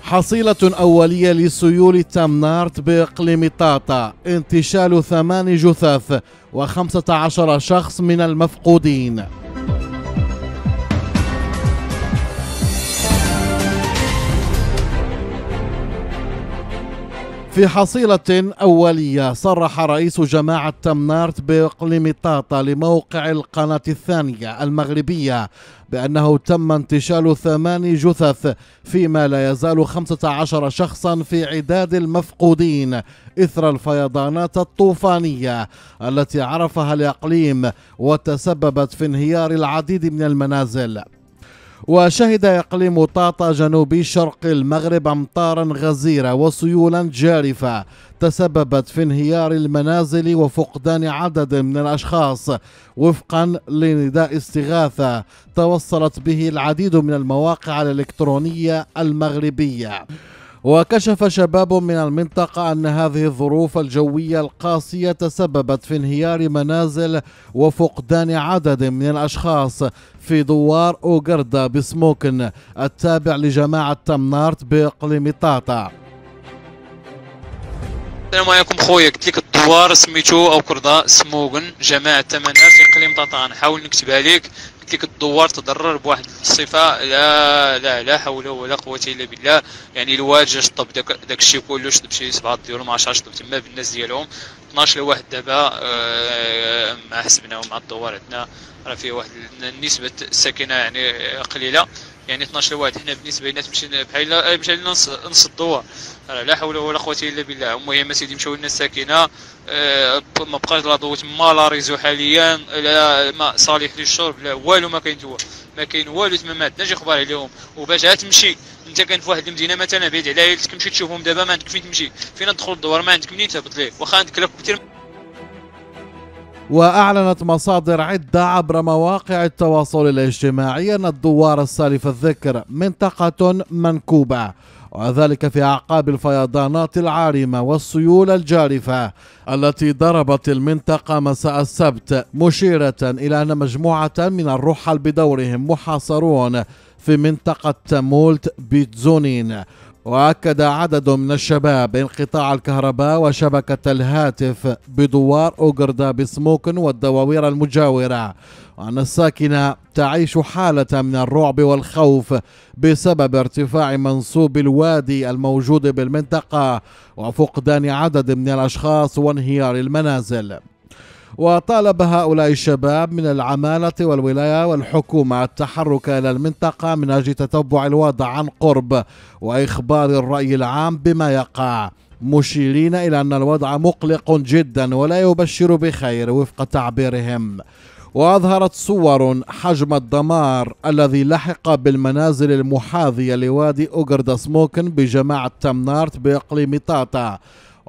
حصيلة أولية لسيول تامنارت بإقليم طاطا، انتشال 8 جثث و15 شخص من المفقودين. في حصيلة أولية صرح رئيس جماعة تامنارت بإقليم طاطا لموقع القناة الثانية المغربية بأنه تم انتشال 8 جثث، فيما لا يزال 15 شخصا في عداد المفقودين إثر الفيضانات الطوفانية التي عرفها الإقليم وتسببت في انهيار العديد من المنازل. وشهد إقليم طاطا جنوبي شرق المغرب أمطارا غزيرة وسيولا جارفة تسببت في انهيار المنازل وفقدان عدد من الأشخاص وفقا لنداء استغاثة توصلت به العديد من المواقع الإلكترونية المغربية. وكشف شباب من المنطقة أن هذه الظروف الجوية القاسية تسببت في انهيار منازل وفقدان عدد من الأشخاص في دوار أوغردا بسموكن التابع لجماعة تامنارت بإقليم طاطا. السلام عليكم خويا، قلت لك الدوار سميتو او كردا سموغن جماعه تمنات اقليم طاطا، نحاول نكتبها لك. قلت لك الدوار تضرر بواحد الصفه لا حول ولا قوه الا بالله. يعني الواد جا شطب داك الشيء كله، شطب شي 7 ديالو ما عرفتش شطب تما بالناس ديالهم 12 لواحد دابا مع حسبنا ومع الدوار عندنا راه فيه واحد النسبه الساكنه يعني قليله، يعني 12 واحد. حنا بالنسبه لنا تمشي بحال مشى لنا نص الدوار، لا حول ولا قوه الا بالله. المهم سيدي مشاو لنا الساكنه، ما بقاش لا ضو تما لا ريزو حاليا، لا ماء صالح للشرب، لا والو، ما كاين توا ما كاين والو تما. ما عندناش اخبار عليهم. وباش تمشي انت كان في واحد المدينه مثلا بعيد على عائلتك تمشي تشوفهم، دابا ما عندك فين تمشي، فين تدخل الدوار، ما عندك منين تهبط ليه، واخا عندك لا كثير. وأعلنت مصادر عدة عبر مواقع التواصل الاجتماعي أن الدوار السالف الذكر منطقة منكوبة، وذلك في أعقاب الفيضانات العارمة والسيول الجارفة التي ضربت المنطقة مساء السبت، مشيرة إلى أن مجموعة من الرحل بدورهم محاصرون في منطقة تامولت بيتزونين. وأكد عدد من الشباب انقطاع الكهرباء وشبكة الهاتف بدوار أوغردا بسموكن والدواوير المجاورة، وأن الساكنة تعيش حالة من الرعب والخوف بسبب ارتفاع منسوب الوادي الموجود بالمنطقة وفقدان عدد من الأشخاص وانهيار المنازل. وطالب هؤلاء الشباب من العمالة والولاية والحكومة التحرك إلى المنطقة من أجل تتبع الوضع عن قرب وإخبار الرأي العام بما يقع، مشيرين إلى أن الوضع مقلق جدا ولا يبشر بخير وفق تعبيرهم. وأظهرت صور حجم الدمار الذي لحق بالمنازل المحاذية لوادي أوغردا سموكن بجماعة تامنارت بإقليم طاطا.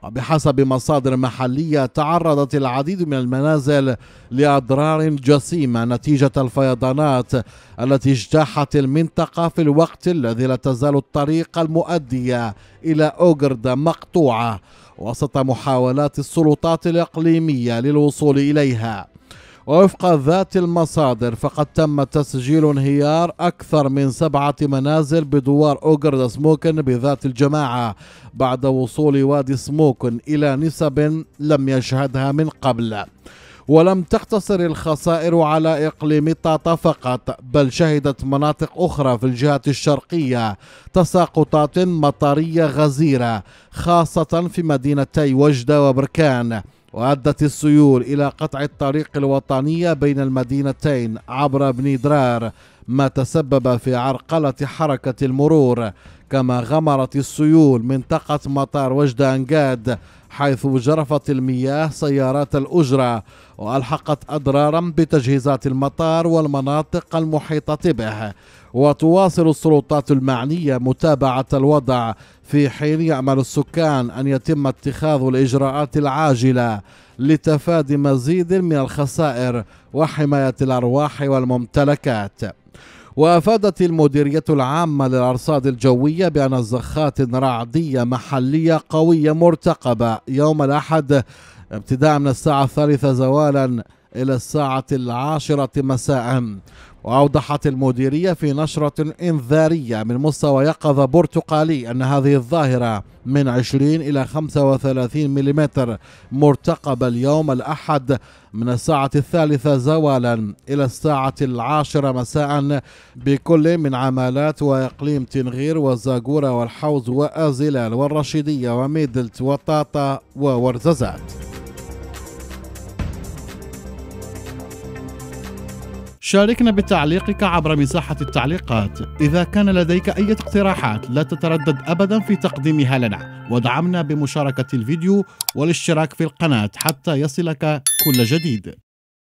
وبحسب مصادر محلية تعرضت العديد من المنازل لأضرار جسيمة نتيجة الفيضانات التي اجتاحت المنطقة في الوقت الذي لا تزال الطريق المؤدية إلى أوغردا مقطوعة وسط محاولات السلطات الإقليمية للوصول إليها. ووفق ذات المصادر فقد تم تسجيل انهيار أكثر من 7 منازل بدوار أوغردا سموكن بذات الجماعة بعد وصول وادي سموكن إلى نسب لم يشهدها من قبل. ولم تقتصر الخسائر على إقليم طاطا فقط، بل شهدت مناطق أخرى في الجهة الشرقية تساقطات مطرية غزيرة خاصة في مدينتي وجدة وبركان، وأدت السيول إلى قطع الطريق الوطنية بين المدينتين عبر بني درار، ما تسبب في عرقلة حركة المرور. كما غمرت السيول منطقة مطار وجدة أنقاد، حيث جرفت المياه سيارات الأجرة وألحقت أضرارا بتجهيزات المطار والمناطق المحيطة به. وتواصل السلطات المعنية متابعة الوضع في حين يأمل السكان أن يتم اتخاذ الإجراءات العاجلة لتفادي مزيد من الخسائر وحماية الأرواح والممتلكات. وأفادت المديرية العامة للأرصاد الجوية بأن زخات رعدية محلية قوية مرتقبة يوم الأحد ابتداء من الساعة 3 زوالا إلى الساعة 10 مساء. وأوضحت المديرية في نشرة إنذارية من مستوى يقظة برتقالي أن هذه الظاهرة من 20 إلى 35 ملم مرتقبة اليوم الأحد من الساعة 3 زوالا إلى الساعة 10 مساء بكل من عمالات وإقليم تنغير وزاغورة والحوز وأزلال والرشيدية وميدلت وطاطا وورزازات. شاركنا بتعليقك عبر مساحة التعليقات. إذا كان لديك أي اقتراحات لا تتردد أبدا في تقديمها لنا، ودعمنا بمشاركة الفيديو والاشتراك في القناة حتى يصلك كل جديد.